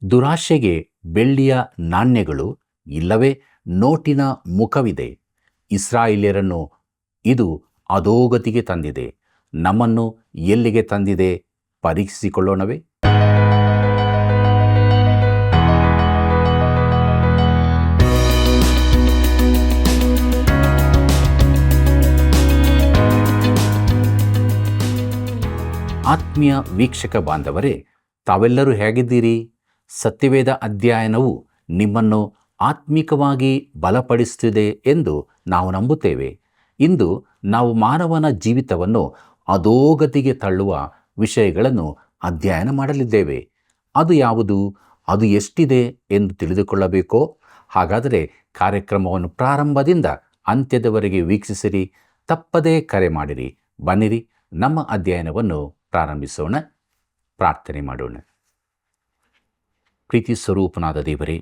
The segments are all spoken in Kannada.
ದುರಾಶೆಗೆ ಬೆಳ್ಳಿಯ ನಾಣ್ಯಗಳು ಇಲ್ಲವೇ ನೋಟಿನ ಮುಖವಿದೆ. ಇಸ್ರಾಯೇಲ್ಯರನ್ನು ಇದು ಅಧೋಗತಿಗೆ ತಂದಿದೆ. ನಮ್ಮನ್ನು ಎಲ್ಲಿಗೆ ತಂದಿದೆ ಪರೀಕ್ಷಿಸಿಕೊಳ್ಳೋಣವೇ? ಆತ್ಮೀಯ ವೀಕ್ಷಕ ಬಾಂಧವರೇ, ತಾವೆಲ್ಲರೂ ಹೇಗಿದ್ದೀರಿ? ಸತ್ಯವೇದ ಅಧ್ಯಯನವು ನಿಮ್ಮನ್ನು ಆತ್ಮಿಕವಾಗಿ ಬಲಪಡಿಸುತ್ತಿದೆ ಎಂದು ನಾವು ನಂಬುತ್ತೇವೆ. ಇಂದು ನಾವು ಮಾನವನ ಜೀವಿತವನ್ನು ಅಧೋಗತಿಗೆ ತಳ್ಳುವ ವಿಷಯಗಳನ್ನು ಅಧ್ಯಯನ ಮಾಡಲಿದ್ದೇವೆ. ಅದು ಯಾವುದು, ಅದು ಎಷ್ಟಿದೆ ಎಂದು ತಿಳಿದುಕೊಳ್ಳಬೇಕೋ? ಹಾಗಾದರೆ ಕಾರ್ಯಕ್ರಮವನ್ನು ಪ್ರಾರಂಭದಿಂದ ಅಂತ್ಯದವರೆಗೆ ವೀಕ್ಷಿಸಿರಿ, ತಪ್ಪದೇ ಕರೆ ಮಾಡಿರಿ. ಬನ್ನಿರಿ, ನಮ್ಮ ಅಧ್ಯಯನವನ್ನು ಪ್ರಾರಂಭಿಸೋಣ. ಪ್ರಾರ್ಥನೆ ಮಾಡೋಣ. ಪ್ರೀತಿ ಸ್ವರೂಪನಾದ ದೇವರೇ,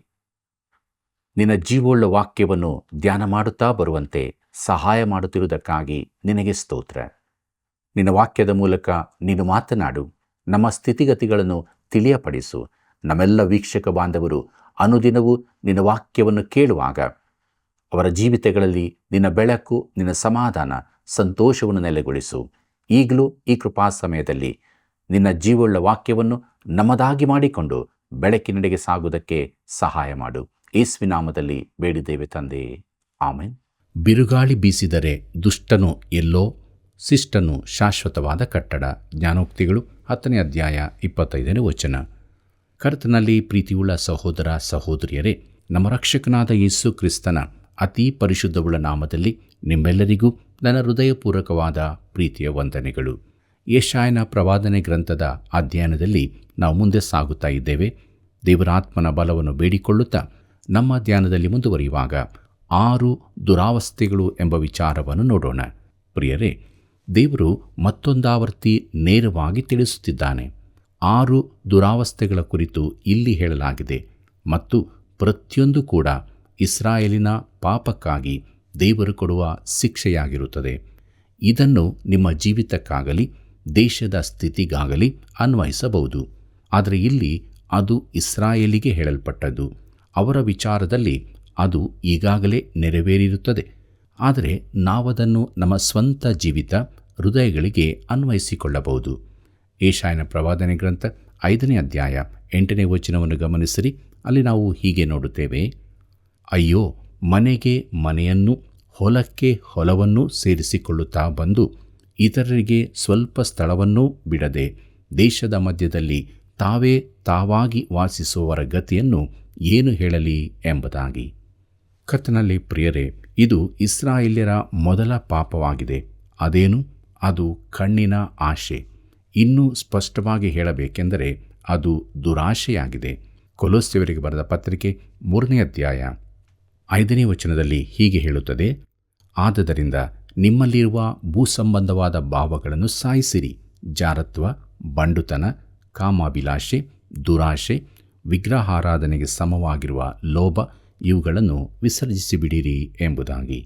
ನಿನ್ನ ಜೀವವುಳ್ಳ ವಾಕ್ಯವನ್ನು ಧ್ಯಾನ ಮಾಡುತ್ತಾ ಬರುವಂತೆ ಸಹಾಯ ಮಾಡುತ್ತಿರುವುದಕ್ಕಾಗಿ ನಿನಗೆ ಸ್ತೋತ್ರ. ನಿನ್ನ ವಾಕ್ಯದ ಮೂಲಕ ನೀನು ಮಾತನಾಡು, ನಮ್ಮ ಸ್ಥಿತಿಗತಿಗಳನ್ನು ತಿಳಿಯಪಡಿಸು. ನಮ್ಮೆಲ್ಲ ವೀಕ್ಷಕ ಬಾಂಧವರು ಅನುದಿನವೂ ನಿನ್ನ ವಾಕ್ಯವನ್ನು ಕೇಳುವಾಗ ಅವರ ಜೀವಿತಗಳಲ್ಲಿ ನಿನ್ನ ಬೆಳಕು, ನಿನ್ನ ಸಮಾಧಾನ, ಸಂತೋಷವನ್ನು ನೆಲೆಗೊಳಿಸು. ಈಗಲೂ ಈ ಕೃಪಾ ಸಮಯದಲ್ಲಿ ನಿನ್ನ ಜೀವವುಳ್ಳ ವಾಕ್ಯವನ್ನು ನಮ್ಮದಾಗಿ ಮಾಡಿಕೊಂಡು ಬೆಳಕಿನೆಡೆಗೆ ಸಾಗುವುದಕ್ಕೆ ಸಹಾಯ ಮಾಡು. ಯೇಸುವಿನ ನಾಮದಲ್ಲಿ ಬೇಡಿದ್ದೇವೆ ತಂದೆ, ಆಮೆನ್. ಬಿರುಗಾಳಿ ಬೀಸಿದರೆ ದುಷ್ಟನು ಎಲ್ಲೋ, ಶಿಷ್ಟನು ಶಾಶ್ವತವಾದ ಕಟ್ಟಡ. ಜ್ಞಾನೋಕ್ತಿಗಳು 10ನೇ ಅಧ್ಯಾಯ 25ನೇ ವಚನ. ಕರ್ತನಲ್ಲಿ ಪ್ರೀತಿಯುಳ್ಳ ಸಹೋದರ ಸಹೋದರಿಯರೇ, ನಮ್ಮ ರಕ್ಷಕನಾದ ಯೇಸು ಕ್ರಿಸ್ತನ ಅತಿ ಪರಿಶುದ್ಧವುಳ್ಳ ನಾಮದಲ್ಲಿ ನಿಮ್ಮೆಲ್ಲರಿಗೂ ನನ್ನ ಹೃದಯಪೂರ್ವಕವಾದ ಪ್ರೀತಿಯ ವಂದನೆಗಳು. ಯೆಶಾಯನ ಪ್ರವಾದನೆ ಗ್ರಂಥದ ಅಧ್ಯಯನದಲ್ಲಿ ನಾವು ಮುಂದೆ ಸಾಗುತ್ತಾ ಇದ್ದೇವೆ. ದೇವರ ಆತ್ಮನ ಬಲವನ್ನು ಬೇಡಿಕೊಳ್ಳುತ್ತಾ ನಮ್ಮ ಧ್ಯಾನದಲ್ಲಿ ಮುಂದುವರಿಯುವಾಗ 6 ದುರಾವಸ್ಥೆಗಳು ಎಂಬ ವಿಚಾರವನ್ನು ನೋಡೋಣ. ಪ್ರಿಯರೇ, ದೇವರು ಮತ್ತೊಂದಾವರ್ತಿ ನೇರವಾಗಿ ತಿಳಿಸುತ್ತಿದ್ದಾನೆ. 6 ದುರಾವಸ್ಥೆಗಳ ಕುರಿತು ಇಲ್ಲಿ ಹೇಳಲಾಗಿದೆ ಮತ್ತು ಪ್ರತಿಯೊಂದು ಕೂಡ ಇಸ್ರಾಯೇಲಿನ ಪಾಪಕ್ಕಾಗಿ ದೇವರು ಕೊಡುವ ಶಿಕ್ಷೆಯಾಗಿರುತ್ತದೆ. ಇದನ್ನು ನಿಮ್ಮ ಜೀವಿತಕ್ಕಾಗಲಿ ದೇಶದ ಸ್ಥಿತಿಗಾಗಲಿ ಅನ್ವಯಿಸಬಹುದು. ಆದರೆ ಇಲ್ಲಿ ಅದು ಇಸ್ರಾಯೇಲಿಗೆ ಹೇಳಲ್ಪಟ್ಟದ್ದು. ಅವರ ವಿಚಾರದಲ್ಲಿ ಅದು ಈಗಾಗಲೇ ನೆರವೇರಿರುತ್ತದೆ. ಆದರೆ ನಾವದನ್ನು ನಮ್ಮ ಸ್ವಂತ ಜೀವಿತ ಹೃದಯಗಳಿಗೆ ಅನ್ವಯಿಸಿಕೊಳ್ಳಬಹುದು. ಯೆಶಾಯನ ಪ್ರವಾದನೆ ಗ್ರಂಥ 5ನೇ ಅಧ್ಯಾಯ 8ನೇ ವಚನವನ್ನು ಗಮನಿಸಿರಿ. ಅಲ್ಲಿ ನಾವು ಹೀಗೆ ನೋಡುತ್ತೇವೆ: ಅಯ್ಯೋ, ಮನೆಗೆ ಮನೆಯನ್ನು, ಹೊಲಕ್ಕೆ ಹೊಲವನ್ನು ಸೇರಿಸಿಕೊಳ್ಳುತ್ತಾ ಬಂದು ಇತರರಿಗೆ ಸ್ವಲ್ಪ ಸ್ಥಳವನ್ನೂ ಬಿಡದೆ ದೇಶದ ಮಧ್ಯದಲ್ಲಿ ತಾವೇ ತಾವಾಗಿ ವಾಸಿಸುವವರ ಗತಿಯನ್ನು ಏನು ಹೇಳಲಿ ಎಂಬುದಾಗಿ. ಕರ್ತನಲ್ಲಿ ಪ್ರಿಯರೇ, ಇದು ಇಸ್ರಾಯೇಲ್ಯರ ಮೊದಲ ಪಾಪವಾಗಿದೆ. ಅದೇನು? ಅದು ಕಣ್ಣಿನ ಆಶೆ. ಇನ್ನೂ ಸ್ಪಷ್ಟವಾಗಿ ಹೇಳಬೇಕೆಂದರೆ ಅದು ದುರಾಶೆಯಾಗಿದೆ. ಕೊಲೊಸ್ಸೆಯವರಿಗೆ ಬರೆದ ಪತ್ರಿಕೆ 3ನೇ ಅಧ್ಯಾಯ 5ನೇ ವಚನದಲ್ಲಿ ಹೀಗೆ ಹೇಳುತ್ತದೆ: ಆದದರಿಂದ ನಿಮ್ಮಲ್ಲಿರುವ ಭೂಸಂಬಂಧವಾದ ಭಾವಗಳನ್ನು ಸಾಯಿಸಿರಿ. ಜಾರತ್ವ, ಬಂಡುತನ, ಕಾಮಾಭಿಲಾಷೆ, ದುರಾಶೆ, ವಿಗ್ರಹಾರಾಧನೆಗೆ ಸಮವಾಗಿರುವ ಲೋಭ, ಇವುಗಳನ್ನು ವಿಸರ್ಜಿಸಿಬಿಡಿರಿ ಎಂಬುದಾಗಿ.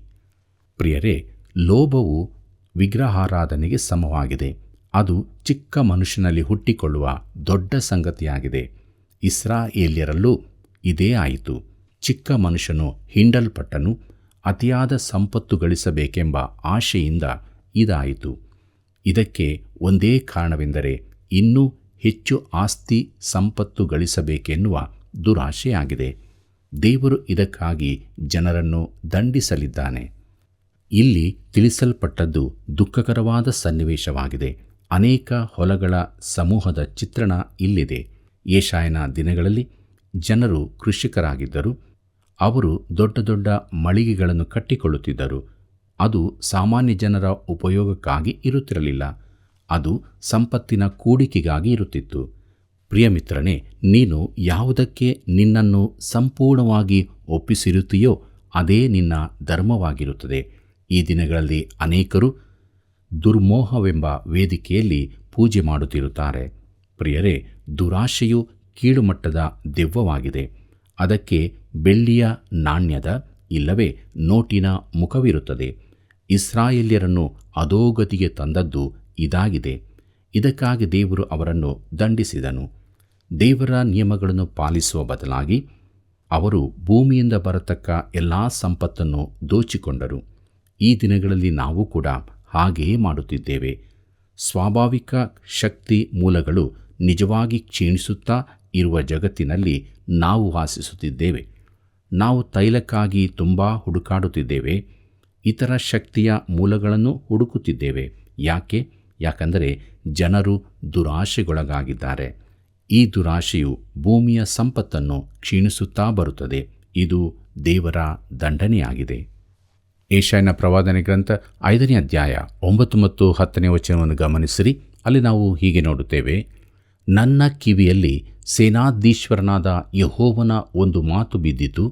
ಪ್ರಿಯರೇ, ಲೋಭವು ವಿಗ್ರಹಾರಾಧನೆಗೆ ಸಮವಾಗಿದೆ. ಅದು ಚಿಕ್ಕ ಮನುಷ್ಯನಲ್ಲಿ ಹುಟ್ಟಿಕೊಳ್ಳುವ ದೊಡ್ಡ ಸಂಗತಿಯಾಗಿದೆ. ಇಸ್ರಾಯೇಲ್ಯರಲ್ಲೂ ಇದೇ ಆಯಿತು. ಚಿಕ್ಕ ಮನುಷ್ಯನು ಹಿಂಡಲ್ಪಟ್ಟನು. ಅತಿಯಾದ ಸಂಪತ್ತು ಗಳಿಸಬೇಕೆಂಬ ಆಶೆಯಿಂದ ಇದಾಯಿತು. ಇದಕ್ಕೆ ಒಂದೇ ಕಾರಣವೆಂದರೆ ಇನ್ನೂ ಹೆಚ್ಚು ಆಸ್ತಿ ಸಂಪತ್ತು ಗಳಿಸಬೇಕೆನ್ನುವ ದುರಾಶೆಯಾಗಿದೆ. ದೇವರು ಇದಕ್ಕಾಗಿ ಜನರನ್ನು ದಂಡಿಸಲಿದ್ದಾನೆ. ಇಲ್ಲಿ ತಿಳಿಸಲ್ಪಟ್ಟದ್ದು ದುಃಖಕರವಾದ ಸನ್ನಿವೇಶವಾಗಿದೆ. ಅನೇಕ ಹೊಲಗಳ ಸಮೂಹದ ಚಿತ್ರಣ ಇಲ್ಲಿದೆ. ಯೆಶಾಯನ ದಿನಗಳಲ್ಲಿ ಜನರು ಕೃಷಿಕರಾಗಿದ್ದರು. ಅವರು ದೊಡ್ಡ ದೊಡ್ಡ ಮಳಿಗೆಗಳನ್ನು ಕಟ್ಟಿಕೊಳ್ಳುತ್ತಿದ್ದರು. ಅದು ಸಾಮಾನ್ಯ ಜನರ ಉಪಯೋಗಕ್ಕಾಗಿ ಇರುತ್ತಿರಲಿಲ್ಲ. ಅದು ಸಂಪತ್ತಿನ ಕೂಡಿಕೆಗಾಗಿ ಇರುತ್ತಿತ್ತು. ಪ್ರಿಯಮಿತ್ರನೇ, ನೀನು ಯಾವುದಕ್ಕೆ ನಿನ್ನನ್ನು ಸಂಪೂರ್ಣವಾಗಿ ಒಪ್ಪಿಸಿರುತ್ತೀಯೋ ಅದೇ ನಿನ್ನ ಧರ್ಮವಾಗಿರುತ್ತದೆ. ಈ ದಿನಗಳಲ್ಲಿ ಅನೇಕರು ದುರ್ಮೋಹವೆಂಬ ವೇದಿಕೆಯಲ್ಲಿ ಪೂಜೆ ಮಾಡುತ್ತಿರುತ್ತಾರೆ. ಪ್ರಿಯರೇ, ದುರಾಶೆಯು ಕೀಳುಮಟ್ಟದ ದೆವ್ವವಾಗಿದೆ. ಅದಕ್ಕೆ ಬೆಳ್ಳಿಯ ನಾಣ್ಯದ ಇಲ್ಲವೇ ನೋಟಿನ ಮುಖವಿರುತ್ತದೆ. ಇಸ್ರಾಯೇಲ್ಯರನ್ನು ಅಧೋಗತಿಗೆ ತಂದದ್ದು ಇದಾಗಿದೆ. ಇದಕ್ಕಾಗಿ ದೇವರು ಅವರನ್ನು ದಂಡಿಸಿದನು. ದೇವರ ನಿಯಮಗಳನ್ನು ಪಾಲಿಸುವ ಬದಲಾಗಿ ಅವರು ಭೂಮಿಯಿಂದ ಬರತಕ್ಕ ಎಲ್ಲ ಸಂಪತ್ತನ್ನು ದೋಚಿಕೊಂಡರು. ಈ ದಿನಗಳಲ್ಲಿ ನಾವು ಕೂಡ ಹಾಗೆಯೇ ಮಾಡುತ್ತಿದ್ದೇವೆ. ಸ್ವಾಭಾವಿಕ ಶಕ್ತಿ ಮೂಲಗಳು ನಿಜವಾಗಿ ಕ್ಷೀಣಿಸುತ್ತಾ ಇರುವ ಜಗತ್ತಿನಲ್ಲಿ ನಾವು ವಾಸಿಸುತ್ತಿದ್ದೇವೆ. ನಾವು ತೈಲಕ್ಕಾಗಿ ತುಂಬ ಹುಡುಕಾಡುತ್ತಿದ್ದೇವೆ. ಇತರ ಶಕ್ತಿಯ ಮೂಲಗಳನ್ನು ಹುಡುಕುತ್ತಿದ್ದೇವೆ. ಯಾಕಂದರೆ ಜನರು ದುರಾಶೆಗೊಳಗಾಗಿದ್ದಾರೆ. ಈ ದುರಾಶೆಯು ಭೂಮಿಯ ಸಂಪತ್ತನ್ನು ಕ್ಷೀಣಿಸುತ್ತಾ ಬರುತ್ತದೆ. ಇದು ದೇವರ ದಂಡನೆಯಾಗಿದೆ. ಯೆಶಾಯನ ಪ್ರವಾದನೆ ಗ್ರಂಥ 5ನೇ ಅಧ್ಯಾಯ 9 ಮತ್ತು 10ನೇ ವಚನವನ್ನು ಗಮನಿಸಿರಿ. ಅಲ್ಲಿ ನಾವು ಹೀಗೆ ನೋಡುತ್ತೇವೆ, ನನ್ನ ಕಿವಿಯಲ್ಲಿ ಸೇನಾಧೀಶ್ವರನಾದ ಯೆಹೋವನ ಒಂದು ಮಾತು ಬಿದ್ದಿತು.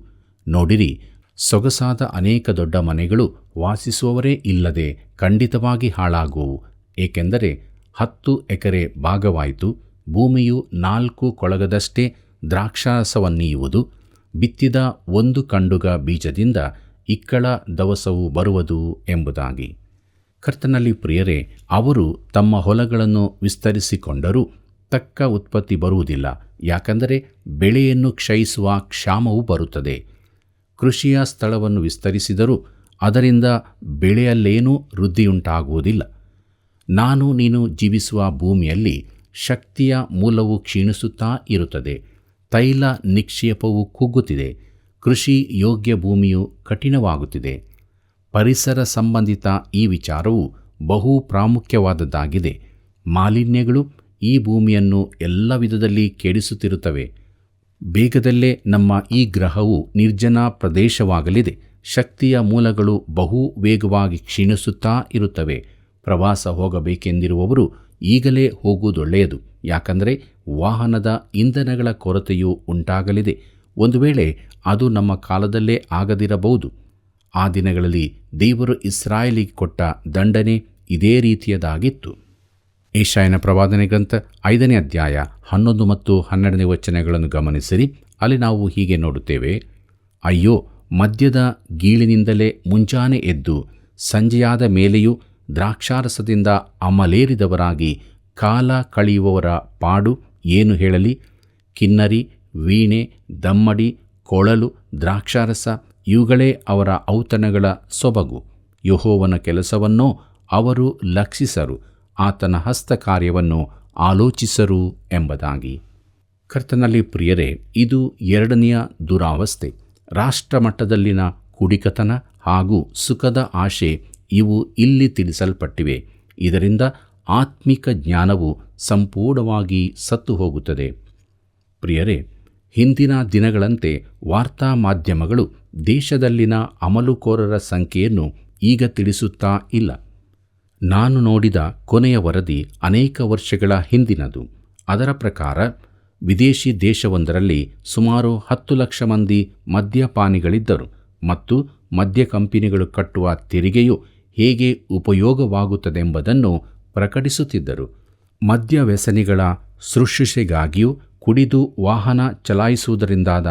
ನೋಡಿರಿ, ಸೊಗಸಾದ ಅನೇಕ ದೊಡ್ಡ ಮನೆಗಳು ವಾಸಿಸುವವರೇ ಇಲ್ಲದೆ ಖಂಡಿತವಾಗಿ ಹಾಳಾಗುವು. ಏಕೆಂದರೆ 10 ಎಕರೆ ಭಾಗವಾಯಿತು. ಭೂಮಿಯು 4 ಕೊಳಗದಷ್ಟೇ ದ್ರಾಕ್ಷಾರಸವನ್ನೀಯುವುದು. ಬಿತ್ತಿದ 1 ಕಂಡುಗ ಬೀಜದಿಂದ ಇಕ್ಕಳ ದವಸವು ಬರುವುದು ಎಂಬುದಾಗಿ. ಕರ್ತನಲ್ಲಿ ಪ್ರಿಯರೇ, ಅವರು ತಮ್ಮ ಹೊಲಗಳನ್ನು ವಿಸ್ತರಿಸಿಕೊಂಡರೂ ತಕ್ಕ ಉತ್ಪತ್ತಿ ಬರುವುದಿಲ್ಲ. ಯಾಕಂದರೆ ಬೆಳೆಯನ್ನು ಕ್ಷಯಿಸುವ ಕ್ಷಾಮವು ಬರುತ್ತದೆ. ಕೃಷಿಯ ಸ್ಥಳವನ್ನು ವಿಸ್ತರಿಸಿದರೂ ಅದರಿಂದ ಬೆಳೆಯಲ್ಲೇನೂ ವೃದ್ಧಿಯುಂಟಾಗುವುದಿಲ್ಲ. ನೀನು ಜೀವಿಸುವ ಭೂಮಿಯಲ್ಲಿ ಶಕ್ತಿಯ ಮೂಲವು ಕ್ಷೀಣಿಸುತ್ತಾ ಇರುತ್ತದೆ. ತೈಲ ನಿಕ್ಷೇಪವು ಕುಗ್ಗುತ್ತಿದೆ. ಕೃಷಿ ಯೋಗ್ಯ ಭೂಮಿಯು ಕಠಿಣವಾಗುತ್ತಿದೆ. ಪರಿಸರ ಸಂಬಂಧಿತ ಈ ವಿಚಾರವು ಬಹು ಪ್ರಾಮುಖ್ಯವಾದದ್ದಾಗಿದೆ. ಮಾಲಿನ್ಯಗಳು ಈ ಭೂಮಿಯನ್ನು ಎಲ್ಲ ವಿಧದಲ್ಲಿ ಕೆಡಿಸುತ್ತಿರುತ್ತವೆ. ಬೇಗದಲ್ಲೇ ನಮ್ಮ ಈ ಗ್ರಹವು ನಿರ್ಜನ ಪ್ರದೇಶವಾಗಲಿದೆ. ಶಕ್ತಿಯ ಮೂಲಗಳು ಬಹು ವೇಗವಾಗಿ ಕ್ಷೀಣಿಸುತ್ತಾ ಇರುತ್ತವೆ. ಪ್ರವಾಸ ಹೋಗಬೇಕೆಂದಿರುವವರು ಈಗಲೇ ಹೋಗುವುದೊಳ್ಳೆಯದು. ಯಾಕಂದರೆ ವಾಹನದ ಇಂಧನಗಳ ಕೊರತೆಯೂ ಉಂಟಾಗಲಿದೆ. ಒಂದು ವೇಳೆ ಅದು ನಮ್ಮ ಕಾಲದಲ್ಲೇ ಆಗದಿರಬಹುದು. ಆ ದಿನಗಳಲ್ಲಿ ದೇವರು ಇಸ್ರಾಯೇಲಿಗೆ ಕೊಟ್ಟ ದಂಡನೆ ಇದೇ ರೀತಿಯದಾಗಿತ್ತು. ಯೆಶಾಯನ ಪ್ರವಾದನೆ ಗ್ರಂಥ 5ನೇ ಅಧ್ಯಾಯ 11 ಮತ್ತು 12ನೇ ವಚನಗಳನ್ನು ಗಮನಿಸಿರಿ. ಅಲ್ಲಿ ನಾವು ಹೀಗೆ ನೋಡುತ್ತೇವೆ, ಅಯ್ಯೋ, ಮದ್ಯದ ಗೀಳಿನಿಂದಲೇ ಮುಂಜಾನೆ ಎದ್ದು ಸಂಜೆಯಾದ ಮೇಲೆಯೂ ದ್ರಾಕ್ಷಾರಸದಿಂದ ಅಮಲೇರಿದವರಾಗಿ ಕಾಲ ಕಳೆಯುವವರ ಪಾಡು ಏನು ಹೇಳಲಿ? ಕಿನ್ನರಿ, ವೀಣೆ, ದಮ್ಮಡಿ, ಕೊಳಲು, ದ್ರಾಕ್ಷಾರಸ ಇವುಗಳೇ ಅವರ ಔತಣಗಳ ಸೊಬಗು. ಯೆಹೋವನ ಕೆಲಸವನ್ನೋ ಅವರು ಲಕ್ಷಿಸರು, ಆತನ ಹಸ್ತಕಾರ್ಯವನ್ನು ಆಲೋಚಿಸರು ಎಂಬುದಾಗಿ. ಕರ್ತನಲ್ಲಿ ಪ್ರಿಯರೇ, ಇದು 2ನೆಯ ದುರಾವಸ್ಥೆ. ರಾಷ್ಟ್ರಮಟ್ಟದಲ್ಲಿನ ಕುಡಿಕತನ ಹಾಗೂ ಸುಖದ ಆಶೆ ಇವು ಇಲ್ಲಿ ತಿಳಿಸಲ್ಪಟ್ಟಿವೆ. ಇದರಿಂದ ಆತ್ಮಿಕ ಜ್ಞಾನವು ಸಂಪೂರ್ಣವಾಗಿ ಸತ್ತು ಹೋಗುತ್ತದೆ. ಪ್ರಿಯರೇ, ಹಿಂದಿನ ದಿನಗಳಂತೆ ವಾರ್ತಾ ಮಾಧ್ಯಮಗಳು ದೇಶದಲ್ಲಿನ ಅಮಲುಕೋರರ ಸಂಖ್ಯೆಯನ್ನು ಈಗ ತಿಳಿಸುತ್ತಾ ಇಲ್ಲ. ನಾನು ನೋಡಿದ ಕೊನೆಯ ವರದಿ ಅನೇಕ ವರ್ಷಗಳ ಹಿಂದಿನದು. ಅದರ ಪ್ರಕಾರ ವಿದೇಶಿ ದೇಶವೊಂದರಲ್ಲಿ ಸುಮಾರು 10 ಲಕ್ಷ ಮಂದಿ ಮದ್ಯಪಾನಿಗಳಿದ್ದರು ಮತ್ತು ಮದ್ಯ ಕಂಪನಿಗಳು ಕಟ್ಟುವ ತೆರಿಗೆಯು ಹೇಗೆ ಉಪಯೋಗವಾಗುತ್ತದೆಂಬುದನ್ನು ಪ್ರಕಟಿಸುತ್ತಿದ್ದರು. ಮದ್ಯ ವ್ಯಸನಿಗಳ ಶುಶ್ರೂಷೆಗಾಗಿಯೂ ಕುಡಿದು ವಾಹನ ಚಲಾಯಿಸುವುದರಿಂದಾದ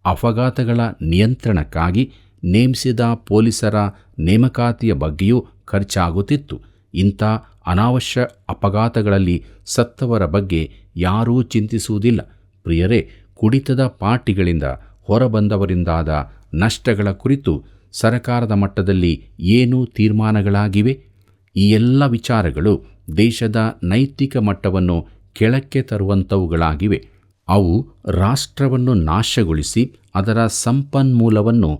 ಅಪಘಾತಗಳ ನಿಯಂತ್ರಣಕ್ಕಾಗಿ ನೇಮಿಸಿದ ಪೊಲೀಸರ ನೇಮಕಾತಿಯ ಬಗ್ಗೆಯೂ ಖರ್ಚಾಗುತ್ತಿತ್ತು. ಇಂಥ ಅನಾವಶ್ಯ ಅಪಘಾತಗಳಲ್ಲಿ ಸತ್ತವರ ಬಗ್ಗೆ ಯಾರೂ ಚಿಂತಿಸುವುದಿಲ್ಲ. ಪ್ರಿಯರೇ, ಕುಡಿತದ ಪಾರ್ಟಿಗಳಿಂದ ಹೊರಬಂದವರಿಂದಾದ ನಷ್ಟಗಳ ಕುರಿತು ಸರಕಾರದ ಮಟ್ಟದಲ್ಲಿ ಏನು ತೀರ್ಮಾನಗಳಾಗಿವೆ? ಈ ಎಲ್ಲ ವಿಚಾರಗಳು ದೇಶದ ನೈತಿಕ ಮಟ್ಟವನ್ನು ಕೆಳಕ್ಕೆ ತರುವಂಥವುಗಳಾಗಿವೆ. ಅವು ರಾಷ್ಟ್ರವನ್ನು ನಾಶಗೊಳಿಸಿ ಅದರ ಸಂಪನ್ಮೂಲವನ್ನು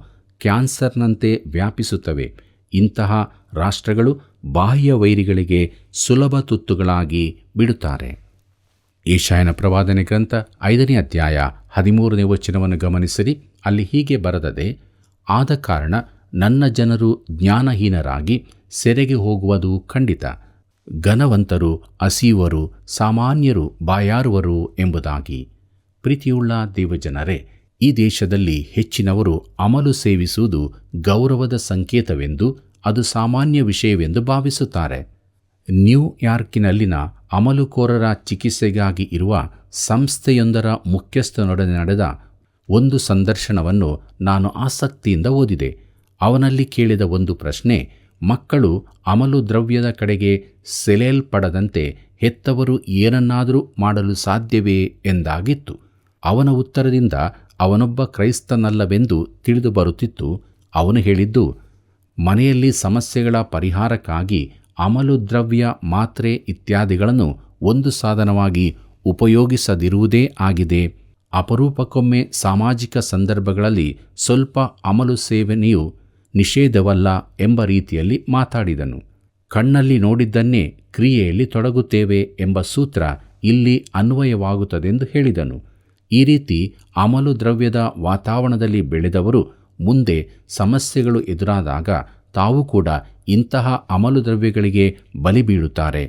ಕ್ಯಾನ್ಸರ್ನಂತೆ ವ್ಯಾಪಿಸುತ್ತವೆ. ಇಂತಹ ರಾಷ್ಟ್ರಗಳು ಬಾಹ್ಯ ವೈರಿಗಳಿಗೆ ಸುಲಭ ತುತ್ತುಗಳಾಗಿ ಬಿಡುತ್ತಾರೆ. ಯೆಶಾಯನ ಪ್ರವಾದನೆ ಗ್ರಂಥ 5ನೇ ಅಧ್ಯಾಯ 13ನೇ ವಚನವನ್ನು ಗಮನಿಸಿರಿ. ಅಲ್ಲಿ ಹೀಗೆ ಬರೆದದೆ, ಆದ ಕಾರಣ ನನ್ನ ಜನರು ಜ್ಞಾನಹೀನರಾಗಿ ಸೆರೆಗೆ ಹೋಗುವುದು ಖಂಡಿತ. ಘನವಂತರು ಹಸಿಯುವರು, ಸಾಮಾನ್ಯರು ಬಾಯಾರುವರು ಎಂಬುದಾಗಿ. ಪ್ರೀತಿಯುಳ್ಳ ದೇವಜನರೇ, ಈ ದೇಶದಲ್ಲಿ ಹೆಚ್ಚಿನವರು ಅಮಲು ಸೇವಿಸುವುದು ಗೌರವದ ಸಂಕೇತವೆಂದು, ಅದು ಸಾಮಾನ್ಯ ವಿಷಯವೆಂದು ಭಾವಿಸುತ್ತಾರೆ. ನ್ಯೂಯಾರ್ಕಿನಲ್ಲಿನ ಅಮಲುಕೋರರ ಚಿಕಿತ್ಸೆಗಾಗಿ ಇರುವ ಸಂಸ್ಥೆಯೊಂದರ ಮುಖ್ಯಸ್ಥನೊಡನೆ ನಡೆದ ಒಂದು ಸಂದರ್ಶನವನ್ನು ನಾನು ಆಸಕ್ತಿಯಿಂದ ಓದಿದೆ. ಅವನಲ್ಲಿ ಕೇಳಿದ ಒಂದು ಪ್ರಶ್ನೆ, ಮಕ್ಕಳು ಅಮಲು ದ್ರವ್ಯದ ಕಡೆಗೆ ಸೆಳೆಯಲ್ಪಡದಂತೆ ಹೆತ್ತವರು ಏನನ್ನಾದರೂ ಮಾಡಲು ಸಾಧ್ಯವೇ ಎಂದಾಗಿತ್ತು. ಅವನ ಉತ್ತರದಿಂದ ಅವನೊಬ್ಬ ಕ್ರೈಸ್ತನಲ್ಲವೆಂದು ತಿಳಿದು ಬರುತ್ತಿತ್ತು. ಅವನು ಹೇಳಿದ್ದು, ಮನೆಯಲ್ಲಿ ಸಮಸ್ಯೆಗಳ ಪರಿಹಾರಕ್ಕಾಗಿ ಅಮಲು ದ್ರವ್ಯ, ಮಾತ್ರೆ ಇತ್ಯಾದಿಗಳನ್ನು ಒಂದು ಸಾಧನವಾಗಿ ಉಪಯೋಗಿಸದಿರುವುದೇ ಆಗಿದೆ. ಅಪರೂಪಕ್ಕೊಮ್ಮೆ ಸಾಮಾಜಿಕ ಸಂದರ್ಭಗಳಲ್ಲಿ ಸ್ವಲ್ಪ ಅಮಲು ಸೇವನೆಯು ನಿಷೇಧವಲ್ಲ ಎಂಬ ರೀತಿಯಲ್ಲಿ ಮಾತಾಡಿದನು. ಕಣ್ಣಲ್ಲಿ ನೋಡಿದ್ದನ್ನೇ ಕ್ರಿಯೆಯಲ್ಲಿ ತೊಡಗುತ್ತೇವೆ ಎಂಬ ಸೂತ್ರ ಇಲ್ಲಿ ಅನ್ವಯವಾಗುತ್ತದೆಂದು ಹೇಳಿದನು. ಈ ರೀತಿ ಅಮಲು ದ್ರವ್ಯದ ವಾತಾವರಣದಲ್ಲಿ ಬೆಳೆದವರು ಮುಂದೆ ಸಮಸ್ಯೆಗಳು ಎದುರಾದಾಗ ತಾವು ಕೂಡ ಇಂತಹ ಅಮಲು ದ್ರವ್ಯಗಳಿಗೆ ಬಲಿ ಬೀಳುತ್ತಾರೆ.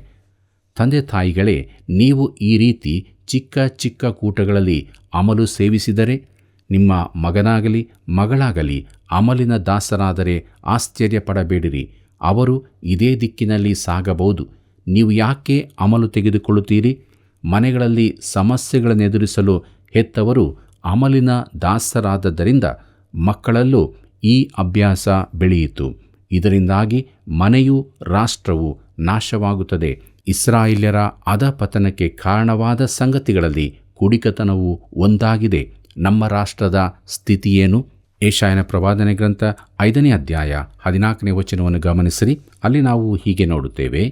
ತಂದೆ ತಾಯಿಗಳೇ, ನೀವು ಈ ರೀತಿ ಚಿಕ್ಕ ಚಿಕ್ಕ ಕೂಟಗಳಲ್ಲಿ ಅಮಲು ಸೇವಿಸಿದರೆ ನಿಮ್ಮ ಮಗನಾಗಲಿ ಮಗಳಾಗಲಿ ಅಮಲಿನ ದಾಸರಾದರೆ ಆಶ್ಚರ್ಯಪಡಬೇಡಿರಿ. ಅವರು ಇದೇ ದಿಕ್ಕಿನಲ್ಲಿ ಸಾಗಬಹುದು. ನೀವು ಯಾಕೆ ಅಮಲು ತೆಗೆದುಕೊಳ್ಳುತ್ತೀರಿ? ಮನೆಗಳಲ್ಲಿ ಸಮಸ್ಯೆಗಳನ್ನೆದುರಿಸಲು ಹೆತ್ತವರು ಅಮಲಿನ ದಾಸರಾದದ್ದರಿಂದ ಮಕ್ಕಳಲ್ಲೂ ಈ ಅಭ್ಯಾಸ ಬೆಳೆಯಿತು. ಇದರಿಂದಾಗಿ ಮನೆಯೂ ರಾಷ್ಟ್ರವೂ ನಾಶವಾಗುತ್ತದೆ. ಇಸ್ರಾಯೇಲ್ಯರ ಅಧಪತನಕ್ಕೆ ಕಾರಣವಾದ ಸಂಗತಿಗಳಲ್ಲಿ ಕುಡಿಕತನವು ಒಂದಾಗಿದೆ. ನಮ್ಮ ರಾಷ್ಟ್ರದ ಸ್ಥಿತಿಯೇನು? ಯೆಶಾಯನ ಪ್ರವಾದನೆ ಗ್ರಂಥ 5ನೇ ಅಧ್ಯಾಯ 14ನೇ ವಚನವನ್ನು ಗಮನಿಸಿರಿ. ಅಲ್ಲಿ ನಾವು ಹೀಗೆ ನೋಡುತ್ತೇವೆ,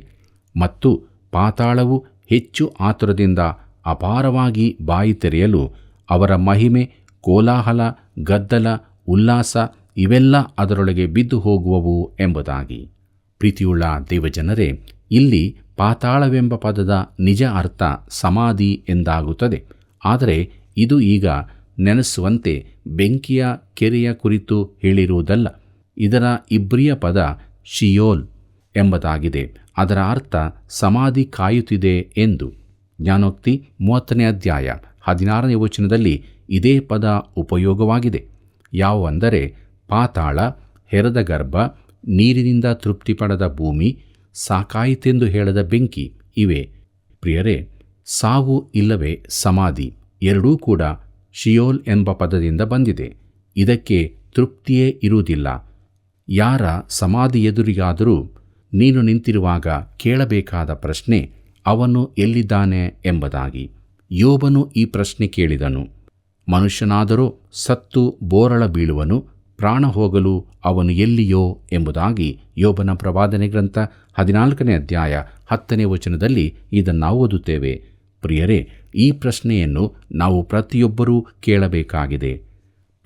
ಮತ್ತು ಪಾತಾಳವು ಹೆಚ್ಚು ಆತುರದಿಂದ ಅಪಾರವಾಗಿ ಬಾಯಿ ತೆರೆಯಲು ಅವರ ಮಹಿಮೆ, ಕೋಲಾಹಲ, ಗದ್ದಲ, ಉಲ್ಲಾಸ ಇವೆಲ್ಲ ಅದರೊಳಗೆ ಬಿದ್ದು ಹೋಗುವವು ಎಂಬುದಾಗಿ. ಪ್ರೀತಿಯುಳ್ಳ ದೇವಜನರೇ, ಇಲ್ಲಿ ಪಾತಾಳವೆಂಬ ಪದದ ನಿಜ ಅರ್ಥ ಸಮಾಧಿ ಎಂದಾಗುತ್ತದೆ. ಆದರೆ ಇದು ಈಗ ನೆನೆಸುವಂತೆ ಬೆಂಕಿಯ ಕೆರೆಯ ಕುರಿತು ಹೇಳಿರುವುದಲ್ಲ. ಇದರ ಇಬ್ರಿಯ ಪದ ಶಿಯೋಲ್ ಎಂಬುದಾಗಿದೆ. ಅದರ ಅರ್ಥ ಸಮಾಧಿ ಕಾಯುತ್ತಿದೆ ಎಂದು. ಜ್ಞಾನೋಕ್ತಿ 30ನೇ ಅಧ್ಯಾಯ 16ನೇ ವಚನದಲ್ಲಿ ಇದೇ ಪದ ಉಪಯೋಗವಾಗಿದೆ. ಯಾವುವೆಂದರೆ ಪಾತಾಳ, ಹೆರದ ಗರ್ಭ, ನೀರಿನಿಂದ ತೃಪ್ತಿ ಪಡೆದ ಭೂಮಿ, ಸಾಕಾಯಿತೆಂದು ಹೇಳದ ಬೆಂಕಿ ಇವೆ. ಪ್ರಿಯರೇ, ಸಾವು ಇಲ್ಲವೇ ಸಮಾಧಿ ಎರಡೂ ಕೂಡ ಶಿಯೋಲ್ ಎಂಬ ಪದದಿಂದ ಬಂದಿದೆ. ಇದಕ್ಕೆ ತೃಪ್ತಿಯೇ ಇರುವುದಿಲ್ಲ. ಯಾರ ಸಮಾಧಿ ಎದುರಿಗಾದರೂ ನೀನು ನಿಂತಿರುವಾಗ ಕೇಳಬೇಕಾದ ಪ್ರಶ್ನೆ ಅವನು ಎಲ್ಲಿದ್ದಾನೆ ಎಂಬುದಾಗಿ. ಯೋಬನು ಈ ಪ್ರಶ್ನೆ ಕೇಳಿದನು. ಮನುಷ್ಯನಾದರೂ ಸತ್ತು ಬೋರಳ ಬೀಳುವನು, ಪ್ರಾಣ ಹೋಗಲು ಅವನು ಎಲ್ಲಿಯೋ ಎಂಬುದಾಗಿ ಯೋಬನ ಪ್ರವಾದನೆ ಗ್ರಂಥ 14ನೇ ಅಧ್ಯಾಯ 10ನೇ ವಚನದಲ್ಲಿ ಇದನ್ನು ಓದುತ್ತೇವೆ. ಪ್ರಿಯರೇ, ಈ ಪ್ರಶ್ನೆಯನ್ನು ನಾವು ಪ್ರತಿಯೊಬ್ಬರೂ ಕೇಳಬೇಕಾಗಿದೆ.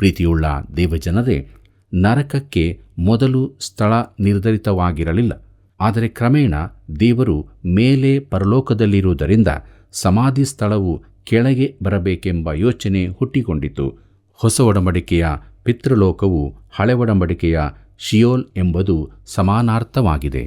ಪ್ರೀತಿಯುಳ್ಳ ದೇವಜನರೇ, ನರಕಕ್ಕೆ ಮೊದಲು ಸ್ಥಳ ನಿರ್ಧರಿತವಾಗಿರಲಿಲ್ಲ. ಆದರೆ ಕ್ರಮೇಣ ದೇವರು ಮೇಲೆ ಪರಲೋಕದಲ್ಲಿರುವುದರಿಂದ ಸಮಾಧಿ ಸ್ಥಳವು ಕೆಳಗೆ ಬರಬೇಕೆಂಬ ಯೋಚನೆ ಹುಟ್ಟಿಕೊಂಡಿತು. ಹೊಸ ಒಡಂಬಡಿಕೆಯ ಪಿತೃಲೋಕವು ಹಳೆ ಒಡಂಬಡಿಕೆಯ ಶಿಯೋಲ್ ಎಂಬುದು ಸಮಾನಾರ್ಥವಾಗಿದೆ.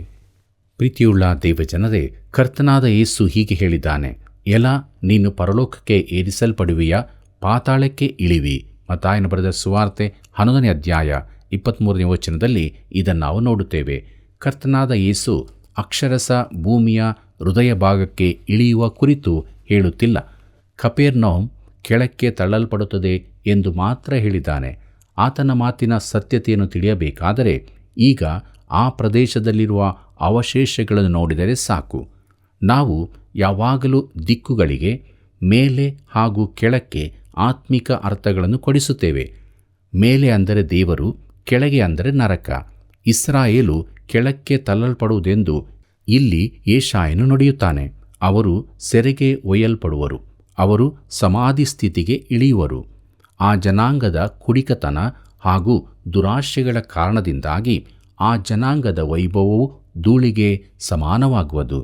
ಪ್ರೀತಿಯುಳ್ಳ ದೇವಜನರೇ, ಕರ್ತನಾದ ಯೇಸು ಹೀಗೆ ಹೇಳಿದ್ದಾನೆ, ಎಲ ನೀನು ಪರಲೋಕಕ್ಕೆ ಏರಿಸಲ್ಪಡುವಿಯಾ, ಪಾತಾಳಕ್ಕೆ ಇಳಿವಿ. ಮತ್ತಾಯನ ಬರೆದ ಸುವಾರ್ತೆ 11ನೇ ಅಧ್ಯಾಯ 23ನೇ ವಚನದಲ್ಲಿ ಇದನ್ನು ನಾವು ನೋಡುತ್ತೇವೆ. ಕರ್ತನಾದ ಯೇಸು ಅಕ್ಷರಸ ಭೂಮಿಯ ಹೃದಯ ಭಾಗಕ್ಕೆ ಇಳಿಯುವ ಕುರಿತು ಹೇಳುತ್ತಿಲ್ಲ. ಕಪೆರ್ನೌಮ್ ಕೆಳಕ್ಕೆ ತಳ್ಳಲ್ಪಡುತ್ತದೆ ಎಂದು ಮಾತ್ರ ಹೇಳಿದ್ದಾನೆ. ಆತನ ಮಾತಿನ ಸತ್ಯತೆಯನ್ನು ತಿಳಿಯಬೇಕಾದರೆ ಈಗ ಆ ಪ್ರದೇಶದಲ್ಲಿರುವ ಅವಶೇಷಗಳನ್ನು ನೋಡಿದರೆ ಸಾಕು. ನಾವು ಯಾವಾಗಲೂ ದಿಕ್ಕುಗಳಿಗೆ ಮೇಲೆ ಹಾಗೂ ಕೆಳಕ್ಕೆ ಆತ್ಮಿಕ ಅರ್ಥಗಳನ್ನು ಕೊಡಿಸುತ್ತೇವೆ. ಮೇಲೆ ಅಂದರೆ ದೇವರು, ಕೆಳಗೆ ಅಂದರೆ ನರಕ. ಇಸ್ರಾಯೇಲು ಕೆಳಕ್ಕೆ ತಳ್ಳಲ್ಪಡುವುದೆಂದು ಇಲ್ಲಿ ಯೆಶಾಯನು ನುಡಿಯುತ್ತಾನೆ. ಅವರು ಸೆರೆಗೆ ಒಯ್ಯಲ್ಪಡುವರು, ಅವರು ಸಮಾಧಿ ಸ್ಥಿತಿಗೆ ಇಳಿಯುವರು. ಆ ಜನಾಂಗದ ಕುಡಿಕತನ ಹಾಗೂ ದುರಾಶೆಗಳ ಕಾರಣದಿಂದಾಗಿ ಆ ಜನಾಂಗದ ವೈಭವವು ಧೂಳಿಗೆ ಸಮಾನವಾಗುವುದು.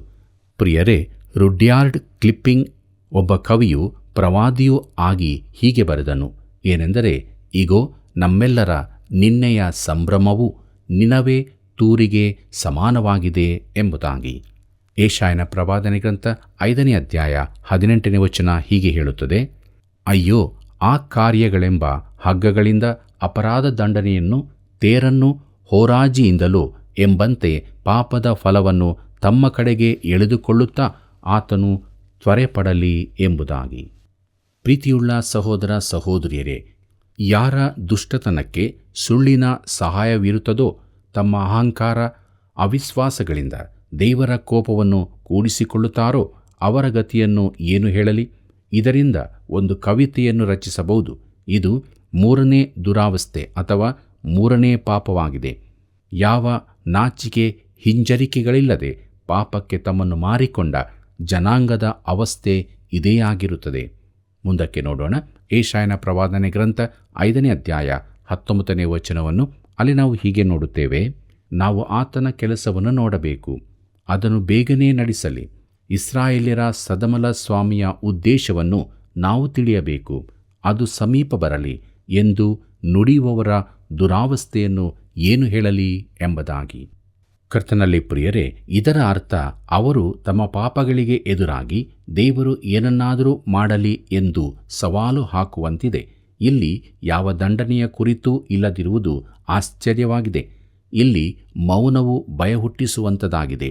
ಪ್ರಿಯರೇ, ರುಡ್ಯಾರ್ಡ್ ಕ್ಲಿಪ್ಪಿಂಗ್ ಒಬ್ಬ ಕವಿಯು ಪ್ರವಾದಿಯೂ ಆಗಿ ಹೀಗೆ ಬರೆದನು, ಏನೆಂದರೆ, ಇಗೋ ನಮ್ಮೆಲ್ಲರ ನಿನ್ನೆಯ ಸಂಭ್ರಮವು ನಿನವೆ ತೂರಿಗೆ ಸಮಾನವಾಗಿದೆ ಎಂಬುದಾಗಿ. ಯೆಶಾಯನ ಪ್ರವಾದನೆ ಗ್ರಂಥ 5ನೇ ಅಧ್ಯಾಯ 18ನೇ ವಚನ ಹೀಗೆ ಹೇಳುತ್ತದೆ, ಅಯ್ಯೋ, ಆ ಕಾರ್ಯಗಳೆಂಬ ಹಗ್ಗಗಳಿಂದ ಅಪರಾಧ ದಂಡನೆಯನ್ನು, ತೇರನ್ನು ಹೋರಾಜಿಯಿಂದಲೋ ಎಂಬಂತೆ ಪಾಪದ ಫಲವನ್ನು ತಮ್ಮ ಕಡೆಗೆ ಎಳೆದುಕೊಳ್ಳುತ್ತಾ ಆತನು ತ್ವರೆಪಡಲಿ ಎಂಬುದಾಗಿ. ಪ್ರೀತಿಯುಳ್ಳ ಸಹೋದರ ಸಹೋದರಿಯರೇ, ಯಾರ ದುಷ್ಟತನಕ್ಕೆ ಸುಳ್ಳಿನ ಸಹಾಯವಿರುತ್ತದೋ ತಮ್ಮ ಅಹಂಕಾರ ಅವಿಶ್ವಾಸಗಳಿಂದ ದೇವರ ಕೋಪವನ್ನು ಕೂಡಿಸಿಕೊಳ್ಳುತ್ತಾರೋ ಅವರ ಗತಿಯನ್ನು ಏನು ಹೇಳಲಿ? ಇದರಿಂದ ಒಂದು ಕವಿತೆಯನ್ನು ರಚಿಸಬಹುದು. ಇದು ಮೂರನೇ ದುರಾವಸ್ಥೆ ಅಥವಾ ಮೂರನೇ ಪಾಪವಾಗಿದೆ. ಯಾವ ನಾಚಿಕೆ ಹಿಂಜರಿಕೆಗಳಿಲ್ಲದೆ ಪಾಪಕ್ಕೆ ತಮ್ಮನ್ನು ಮಾರಿಕೊಂಡ ಜನಾಂಗದ ಅವಸ್ಥೆ ಇದೇ ಆಗಿರುತ್ತದೆ. ಮುಂದಕ್ಕೆ ನೋಡೋಣ. ಯೆಶಾಯನ ಪ್ರವಾದನೆ ಗ್ರಂಥ 5ನೇ ಅಧ್ಯಾಯ 19ನೇ ವಚನವನ್ನು. ಅಲ್ಲಿ ನಾವು ಹೀಗೆ ನೋಡುತ್ತೇವೆ, ನಾವು ಆತನ ಕೆಲಸವನ್ನು ನೋಡಬೇಕು, ಅದನ್ನು ಬೇಗನೆ ನಡೆಸಲಿ. ಇಸ್ರಾಯೇಲ್ಯರ ಸದಮಲ ಸ್ವಾಮಿಯ ಉದ್ದೇಶವನ್ನು ನಾವು ತಿಳಿಯಬೇಕು, ಅದು ಸಮೀಪ ಬರಲಿ ಎಂದು ನುಡಿಯುವವರ ದುರಾವಸ್ಥೆಯನ್ನು ಏನು ಹೇಳಲಿ ಎಂಬುದಾಗಿ. ಕರ್ತನಲ್ಲಿ ಪ್ರಿಯರೇ, ಇದರ ಅರ್ಥ ಅವರು ತಮ್ಮ ಪಾಪಗಳಿಗೆ ಎದುರಾಗಿ ದೇವರು ಏನನ್ನಾದರೂ ಮಾಡಲಿ ಎಂದು ಸವಾಲು ಹಾಕುವಂತಿದೆ. ಇಲ್ಲಿ ಯಾವ ದಂಡನೆಯ ಕುರಿತೂ ಇಲ್ಲದಿರುವುದು ಆಶ್ಚರ್ಯವಾಗಿದೆ. ಇಲ್ಲಿ ಮೌನವು ಭಯಹುಟ್ಟಿಸುವಂಥದ್ದಾಗಿದೆ.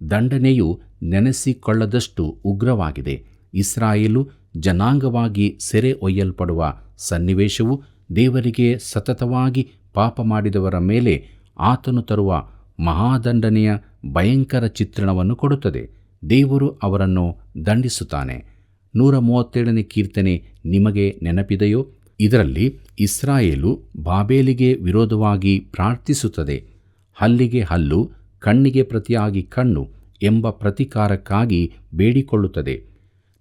ದಂಡನೆಯು ನೆನೆಸಿಕೊಳ್ಳದಷ್ಟು ಉಗ್ರವಾಗಿದೆ. ಇಸ್ರಾಯೇಲು ಜನಾಂಗವಾಗಿ ಸೆರೆ ಒಯ್ಯಲ್ಪಡುವ ಸನ್ನಿವೇಶವು ದೇವರಿಗೆ ಸತತವಾಗಿ ಪಾಪ ಮಾಡಿದವರ ಮೇಲೆ ಆತನು ತರುವ ಮಹಾದಂಡನೆಯ ಭಯಂಕರ ಚಿತ್ರಣವನ್ನು ಕೊಡುತ್ತದೆ. ದೇವರು ಅವರನ್ನು ದಂಡಿಸುತ್ತಾನೆ. 137ನೇ ಕೀರ್ತನೆ ನಿಮಗೆ ನೆನಪಿದೆಯೋ? ಇದರಲ್ಲಿ ಇಸ್ರಾಯೇಲು ಬಾಬೇಲಿಗೆ ವಿರೋಧವಾಗಿ ಪ್ರಾರ್ಥಿಸುತ್ತದೆ. ಹಲ್ಲಿಗೆ ಹಲ್ಲು, ಕಣ್ಣಿಗೆ ಪ್ರತಿಯಾಗಿ ಕಣ್ಣು ಎಂಬ ಪ್ರತಿಕಾರಕ್ಕಾಗಿ ಬೇಡಿಕೊಳ್ಳುತ್ತದೆ.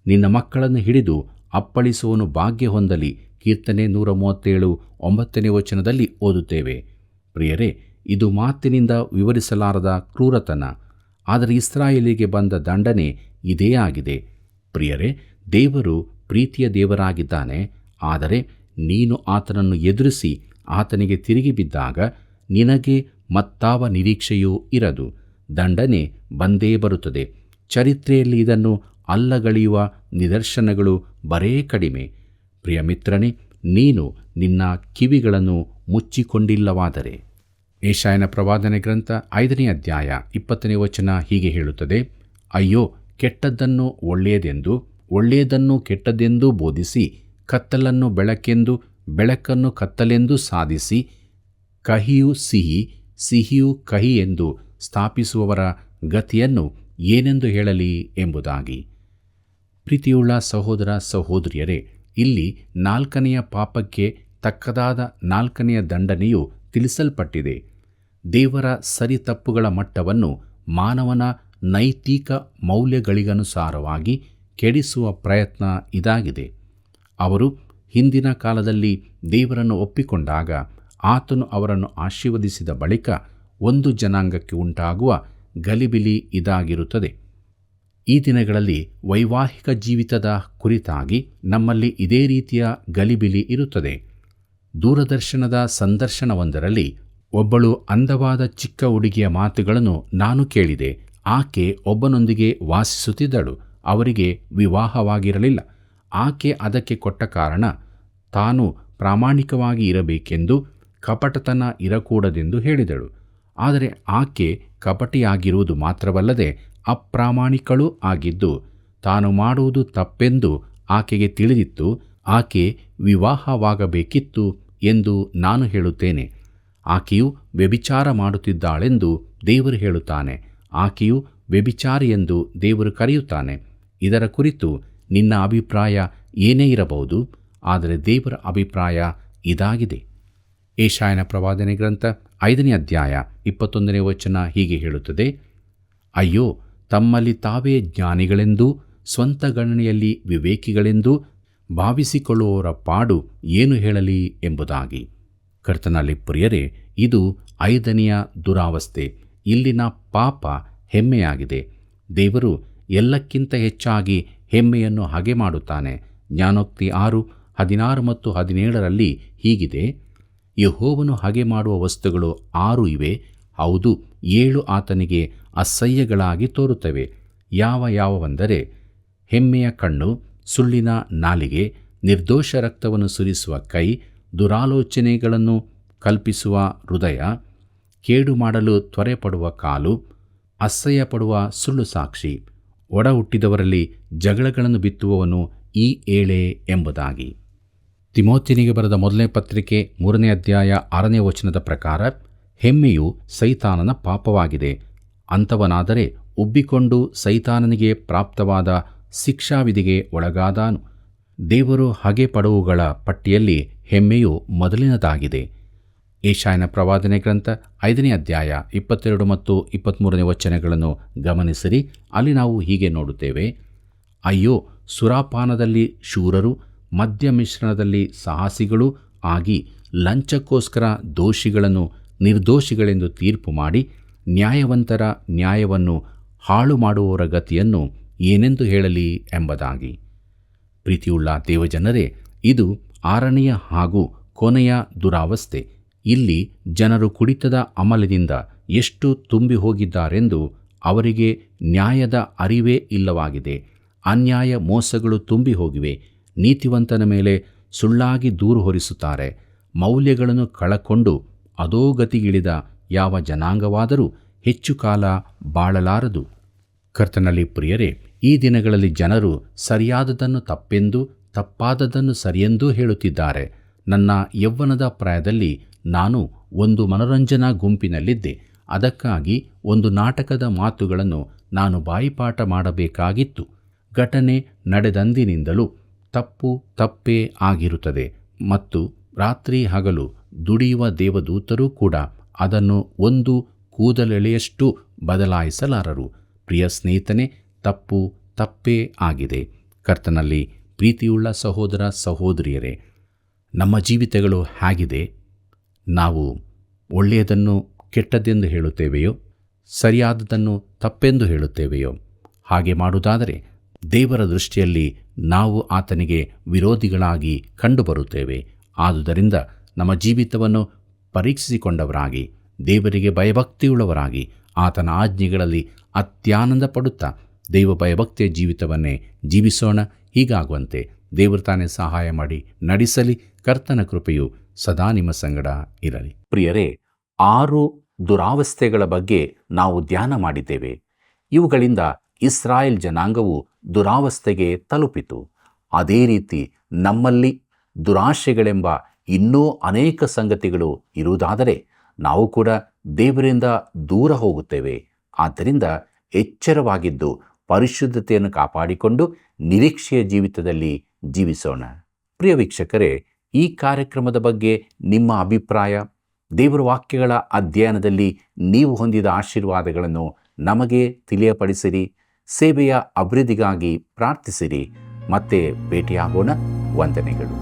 ನಿನ್ನ ಮಕ್ಕಳನ್ನು ಹಿಡಿದು ಅಪ್ಪಳಿಸುವನು ಭಾಗ್ಯ ಹೊಂದಲಿ. ಕೀರ್ತನೆ 137 9ನೇ ವಚನದಲ್ಲಿ ಓದುತ್ತೇವೆ. ಪ್ರಿಯರೇ, ಇದು ಮಾತಿನಿಂದ ವಿವರಿಸಲಾರದ ಕ್ರೂರತನ. ಆದರೆ ಇಸ್ರಾಯೇಲಿಗೆ ಬಂದ ದಂಡನೆ ಇದೇ ಆಗಿದೆ. ಪ್ರಿಯರೇ, ದೇವರು ಪ್ರೀತಿಯ ದೇವರಾಗಿದ್ದಾನೆ. ಆದರೆ ನೀನು ಆತನನ್ನು ಎದುರಿಸಿ ಆತನಿಗೆ ತಿರುಗಿ ಬಿದ್ದಾಗ ನಿನಗೆ ಮತ್ತಾವ ನಿರೀಕ್ಷೆಯೂ ಇರದು. ದಂಡನೆ ಬಂದೇ ಬರುತ್ತದೆ. ಚರಿತ್ರೆಯಲ್ಲಿ ಇದನ್ನು ಅಲ್ಲಗಳೆಯುವ ನಿದರ್ಶನಗಳು ಬರೇ ಕಡಿಮೆ. ಪ್ರಿಯ ಮಿತ್ರನೇ, ನೀನು ನಿನ್ನ ಕಿವಿಗಳನ್ನು ಮುಚ್ಚಿಕೊಂಡಿಲ್ಲವಾದರೆ. ಯೆಶಾಯನ ಪ್ರವಾದನೆ ಗ್ರಂಥ 5ನೇ ಅಧ್ಯಾಯ 20ನೇ ವಚನ ಹೀಗೆ ಹೇಳುತ್ತದೆ, ಅಯ್ಯೋ, ಕೆಟ್ಟದ್ದನ್ನು ಒಳ್ಳೆಯದೆಂದು, ಒಳ್ಳೆಯದನ್ನು ಕೆಟ್ಟದ್ದೆಂದು ಬೋಧಿಸಿ, ಕತ್ತಲನ್ನು ಬೆಳಕೆಂದು, ಬೆಳಕನ್ನು ಕತ್ತಲೆಂದು ಸಾಧಿಸಿ, ಕಹಿಯು ಸಿಹಿ, ಸಿಹಿಯು ಕಹಿ ಎಂದು ಸ್ಥಾಪಿಸುವವರ ಗತಿಯನ್ನು ಏನೆಂದು ಹೇಳಲಿ ಎಂಬುದಾಗಿ. ಪ್ರೀತಿಯುಳ್ಳ ಸಹೋದರ ಸಹೋದರಿಯರೇ, ಇಲ್ಲಿ 4ನೆಯ ಪಾಪಕ್ಕೆ ತಕ್ಕದಾದ 4ನೆಯ ದಂಡನೆಯು ತಿಳಿಸಲ್ಪಟ್ಟಿದೆ. ದೇವರ ಸರಿತಪ್ಪುಗಳ ಮಟ್ಟವನ್ನು ಮಾನವನ ನೈತಿಕ ಮೌಲ್ಯಗಳಿಗನುಸಾರವಾಗಿ ಕೆಡಿಸುವ ಪ್ರಯತ್ನ ಇದಾಗಿದೆ. ಅವರು ಹಿಂದಿನ ಕಾಲದಲ್ಲಿ ದೇವರನ್ನು ಒಪ್ಪಿಕೊಂಡಾಗ ಆತನು ಅವರನ್ನು ಆಶೀರ್ವದಿಸಿದ ಬಳಿಕ ಒಂದು ಜನಾಂಗಕ್ಕೆ ಉಂಟಾಗುವ ಗಲಿಬಿಲಿ ಇದಾಗಿರುತ್ತದೆ. ಈ ದಿನಗಳಲ್ಲಿ ವೈವಾಹಿಕ ಜೀವಿತದ ಕುರಿತಾಗಿ ನಮ್ಮಲ್ಲಿ ಇದೇ ರೀತಿಯ ಗಲಿಬಿಲಿ ಇರುತ್ತದೆ. ದೂರದರ್ಶನದ ಸಂದರ್ಶನವೊಂದರಲ್ಲಿ ಒಬ್ಬಳು ಅಂದವಾದ ಚಿಕ್ಕ ಹುಡುಗಿಯ ಮಾತುಗಳನ್ನು ನಾನು ಕೇಳಿದೆ. ಆಕೆ ಒಬ್ಬನೊಂದಿಗೆ ವಾಸಿಸುತ್ತಿದ್ದಳು. ಅವರಿಗೆ ವಿವಾಹವಾಗಿರಲಿಲ್ಲ. ಆಕೆ ಅದಕ್ಕೆ ಕೊಟ್ಟ ಕಾರಣ ತಾನು ಪ್ರಾಮಾಣಿಕವಾಗಿ ಇರಬೇಕೆಂದು, ಕಪಟತನ ಇರಕೂಡದೆಂದು ಹೇಳಿದಳು. ಆದರೆ ಆಕೆ ಕಪಟಿಯಾಗಿರುವುದು ಮಾತ್ರವಲ್ಲದೆ ಅಪ್ರಾಮಾಣಿಕಳೂ ಆಗಿದ್ದು, ತಾನು ಮಾಡುವುದು ತಪ್ಪೆಂದು ಆಕೆಗೆ ತಿಳಿದಿತ್ತು. ಆಕೆ ವಿವಾಹವಾಗಬೇಕಿತ್ತು ಎಂದು ನಾನು ಹೇಳುತ್ತೇನೆ. ಆಕೆಯು ವ್ಯಭಿಚಾರ ಮಾಡುತ್ತಿದ್ದಾಳೆಂದು ದೇವರು ಹೇಳುತ್ತಾನೆ. ಆಕೆಯು ವ್ಯಭಿಚಾರಿ ಎಂದು ದೇವರು ಕರೆಯುತ್ತಾನೆ. ಇದರ ಕುರಿತು ನಿನ್ನ ಅಭಿಪ್ರಾಯ ಏನೇ ಇರಬಹುದು, ಆದರೆ ದೇವರ ಅಭಿಪ್ರಾಯ ಇದಾಗಿದೆ. ಯೆಶಾಯನ ಪ್ರವಾದನೆ ಗ್ರಂಥ 5ನೇ ಅಧ್ಯಾಯ 21ನೇ ವಚನ ಹೀಗೆ ಹೇಳುತ್ತದೆ, ಅಯ್ಯೋ, ತಮ್ಮಲ್ಲಿ ತಾವೇ ಜ್ಞಾನಿಗಳೆಂದೂ ಸ್ವಂತ ಗಣನೆಯಲ್ಲಿ ವಿವೇಕಿಗಳೆಂದೂ ಭಾವಿಸಿಕೊಳ್ಳುವವರ ಪಾಡು ಏನು ಹೇಳಲಿ ಎಂಬುದಾಗಿ. ಕರ್ತನಲ್ಲಿ ಪ್ರಿಯರೇ, ಇದು 5ನೆಯ ದುರಾವಸ್ಥೆ. ಇಲ್ಲಿನ ಪಾಪ ಹೆಮ್ಮೆಯಾಗಿದೆ. ದೇವರು ಎಲ್ಲಕ್ಕಿಂತ ಹೆಚ್ಚಾಗಿ ಹೆಮ್ಮೆಯನ್ನು ಹಗೆ ಮಾಡುತ್ತಾನೆ. ಜ್ಞಾನೋಕ್ತಿ 6:16 ಮತ್ತು 17ರಲ್ಲಿ ಹೀಗಿದೆ, ಯೆಹೋವನು ಹಗೆ ಮಾಡುವ ವಸ್ತುಗಳು 6 ಇವೆ. ಹೌದು, 7 ಆತನಿಗೆ ಅಸಹ್ಯಗಳಾಗಿ ತೋರುತ್ತವೆ. ಯಾವವೆಂದರೆ ಹೆಮ್ಮೆಯ ಕಣ್ಣು, ಸುಳ್ಳಿನ ನಾಲಿಗೆ, ನಿರ್ದೋಷ ರಕ್ತವನ್ನು ಸುರಿಸುವ ಕೈ, ದುರಾಲೋಚನೆಗಳನ್ನು ಕಲ್ಪಿಸುವ ಹೃದಯ, ಕೇಡು ಮಾಡಲು ತ್ವರೆಪಡುವ ಕಾಲು, ಅಸಹ್ಯಪಡುವ ಸುಳ್ಳು ಸಾಕ್ಷಿ, ಒಡ ಹುಟ್ಟಿದವರಲ್ಲಿ ಜಗಳಗಳನ್ನು ಬಿತ್ತುವವನು ಈ ಏಳೆ ಎಂಬುದಾಗಿ. ತಿಮೋಥಿಯನಿಗೆ ಬರೆದ 1ನೇ ಪತ್ರಿಕೆ 3ನೇ ಅಧ್ಯಾಯ 6ನೇ ವಚನದ ಪ್ರಕಾರ ಹೆಮ್ಮೆಯು ಸೈತಾನನ ಪಾಪವಾಗಿದೆ. ಅಂಥವನಾದರೆ ಉಬ್ಬಿಕೊಂಡು ಸೈತಾನನಿಗೆ ಪ್ರಾಪ್ತವಾದ ಶಿಕ್ಷಾವಿಧಿಗೆ ಒಳಗಾದಾನು. ದೇವರು ಹಗೆ ಪಡುವುಗಳ ಪಟ್ಟಿಯಲ್ಲಿ ಹೆಮ್ಮೆಯು ಮೊದಲಿನದಾಗಿದೆ. ಯೆಶಾಯನ ಪ್ರವಾದನೆ ಗ್ರಂಥ 5ನೇ ಅಧ್ಯಾಯ 22 ಮತ್ತು 23ನೇ ವಚನಗಳನ್ನು ಗಮನಿಸಿರಿ. ಅಲ್ಲಿ ನಾವು ಹೀಗೆ ನೋಡುತ್ತೇವೆ: ಅಯ್ಯೋ, ಸುರಾಪಾನದಲ್ಲಿ ಶೂರರು, ಮದ್ಯ ಮಿಶ್ರಣದಲ್ಲಿ ಸಾಹಸಿಗಳೂ ಆಗಿ ಲಂಚಕ್ಕೋಸ್ಕರ ದೋಷಿಗಳನ್ನು ನಿರ್ದೋಷಿಗಳೆಂದು ತೀರ್ಪು ಮಾಡಿ ನ್ಯಾಯವಂತರ ನ್ಯಾಯವನ್ನು ಹಾಳು ಮಾಡುವವರ ಗತಿಯನ್ನು ಏನೆಂದು ಹೇಳಲಿ ಎಂಬುದಾಗಿ. ಪ್ರೀತಿಯುಳ್ಳ ದೇವಜನರೇ, ಇದು 6ನೆಯ ಹಾಗೂ ಕೊನೆಯ ದುರಾವಸ್ಥೆ. ಇಲ್ಲಿ ಜನರು ಕುಡಿತದ ಅಮಲಿನಿಂದ ಎಷ್ಟು ತುಂಬಿ ಹೋಗಿದ್ದಾರೆಂದು ಅವರಿಗೆ ನ್ಯಾಯದ ಅರಿವೇ ಇಲ್ಲವಾಗಿದೆ. ಅನ್ಯಾಯ ಮೋಸಗಳು ತುಂಬಿ ಹೋಗಿವೆ. ನೀತಿವಂತನ ಮೇಲೆ ಸುಳ್ಳಾಗಿ ದೂರು ಹೊರಿಸುತ್ತಾರೆ. ಮೌಲ್ಯಗಳನ್ನು ಕಳಕೊಂಡು ಅಧೋಗತಿಗಿಳಿದ ಯಾವ ಜನಾಂಗವಾದರೂ ಹೆಚ್ಚು ಕಾಲ ಬಾಳಲಾರದು. ಕರ್ತನಲ್ಲಿ ಪ್ರಿಯರೇ, ಈ ದಿನಗಳಲ್ಲಿ ಜನರು ಸರಿಯಾದದನ್ನು ತಪ್ಪೆಂದು, ತಪ್ಪಾದದನ್ನು ಸರಿಯೆಂದೂ ಹೇಳುತ್ತಿದ್ದಾರೆ. ನನ್ನ ಯೌವನದ ಪ್ರಾಯದಲ್ಲಿ ನಾನು ಒಂದು ಮನೋರಂಜನಾ ಗುಂಪಿನಲ್ಲಿದ್ದೆ. ಅದಕ್ಕಾಗಿ ಒಂದು ನಾಟಕದ ಮಾತುಗಳನ್ನು ನಾನು ಬಾಯಿಪಾಠ ಮಾಡಬೇಕಾಗಿತ್ತು. ಘಟನೆ ನಡೆದಂದಿನಿಂದಲೂ ತಪ್ಪು ತಪ್ಪೇ ಆಗಿರುತ್ತದೆ ಮತ್ತು ರಾತ್ರಿ ಹಗಲು ದುಡಿಯುವ ದೇವದೂತರೂ ಕೂಡ ಅದನ್ನು ಒಂದು ಕೂದಲೆಳೆಯಷ್ಟು ಬದಲಾಯಿಸಲಾರರು. ಪ್ರಿಯ ಸ್ನೇಹಿತನೇ, ತಪ್ಪು ತಪ್ಪೇ ಆಗಿದೆ. ಕರ್ತನಲ್ಲಿ ಪ್ರೀತಿಯುಳ್ಳ ಸಹೋದರ ಸಹೋದರಿಯರೇ, ನಮ್ಮ ಜೀವಿತಗಳು ಹೇಗಿದೆ? ನಾವು ಒಳ್ಳೆಯದನ್ನು ಕೆಟ್ಟದ್ದೆಂದು ಹೇಳುತ್ತೇವೆಯೋ, ಸರಿಯಾದದನ್ನು ತಪ್ಪೆಂದು ಹೇಳುತ್ತೇವೆಯೋ? ಹಾಗೆ ಮಾಡುವುದಾದರೆ ದೇವರ ದೃಷ್ಟಿಯಲ್ಲಿ ನಾವು ಆತನಿಗೆ ವಿರೋಧಿಗಳಾಗಿ ಕಂಡುಬರುತ್ತೇವೆ. ಆದುದರಿಂದ ನಮ್ಮ ಜೀವಿತವನ್ನು ಪರೀಕ್ಷಿಸಿಕೊಂಡವರಾಗಿ, ದೇವರಿಗೆ ಭಯಭಕ್ತಿಯುಳ್ಳವರಾಗಿ, ಆತನ ಆಜ್ಞೆಗಳಲ್ಲಿ ಅತ್ಯಾನಂದ ಪಡುತ್ತಾ ದೈವ ಭಯಭಕ್ತಿಯ ಜೀವಿತವನ್ನೇ ಜೀವಿಸೋಣ. ಹೀಗಾಗುವಂತೆ ದೇವರು ತಾನೇ ಸಹಾಯ ಮಾಡಿ ನಡೆಸಲಿ. ಕರ್ತನ ಕೃಪೆಯು ಸದಾ ನಿಮ್ಮ ಸಂಗಡ ಇರಲಿ. ಪ್ರಿಯರೇ, 6 ದುರಾವಸ್ಥೆಗಳ ಬಗ್ಗೆ ನಾವು ಧ್ಯಾನ ಮಾಡಿದ್ದೇವೆ. ಇವುಗಳಿಂದ ಇಸ್ರಾಯೇಲ್ ಜನಾಂಗವು ದುರಾವಸ್ಥೆಗೆ ತಲುಪಿತು. ಅದೇ ರೀತಿ ನಮ್ಮಲ್ಲಿ ದುರಾಶೆಗಳೆಂಬ ಇನ್ನೂ ಅನೇಕ ಸಂಗತಿಗಳು ಇರುವುದಾದರೆ ನಾವು ಕೂಡ ದೇವರಿಂದ ದೂರ ಹೋಗುತ್ತೇವೆ. ಆದ್ದರಿಂದ ಎಚ್ಚರವಾಗಿದ್ದು ಪರಿಶುದ್ಧತೆಯನ್ನು ಕಾಪಾಡಿಕೊಂಡು ನಿರೀಕ್ಷೆಯ ಜೀವಿತದಲ್ಲಿ ಜೀವಿಸೋಣ. ಪ್ರಿಯ ವೀಕ್ಷಕರೇ, ಈ ಕಾರ್ಯಕ್ರಮದ ಬಗ್ಗೆ ನಿಮ್ಮ ಅಭಿಪ್ರಾಯ, ದೇವರ ವಾಕ್ಯಗಳ ಅಧ್ಯಯನದಲ್ಲಿ ನೀವು ಹೊಂದಿದ ಆಶೀರ್ವಾದಗಳನ್ನು ನಮಗೆ ತಿಳಿಯಪಡಿಸಿರಿ. ಸೇವೆಯ ಅಭಿವೃದ್ಧಿಗಾಗಿ ಪ್ರಾರ್ಥಿಸಿರಿ. ಮತ್ತೆ ಭೇಟಿಯಾಗೋಣ. ವಂದನೆಗಳು.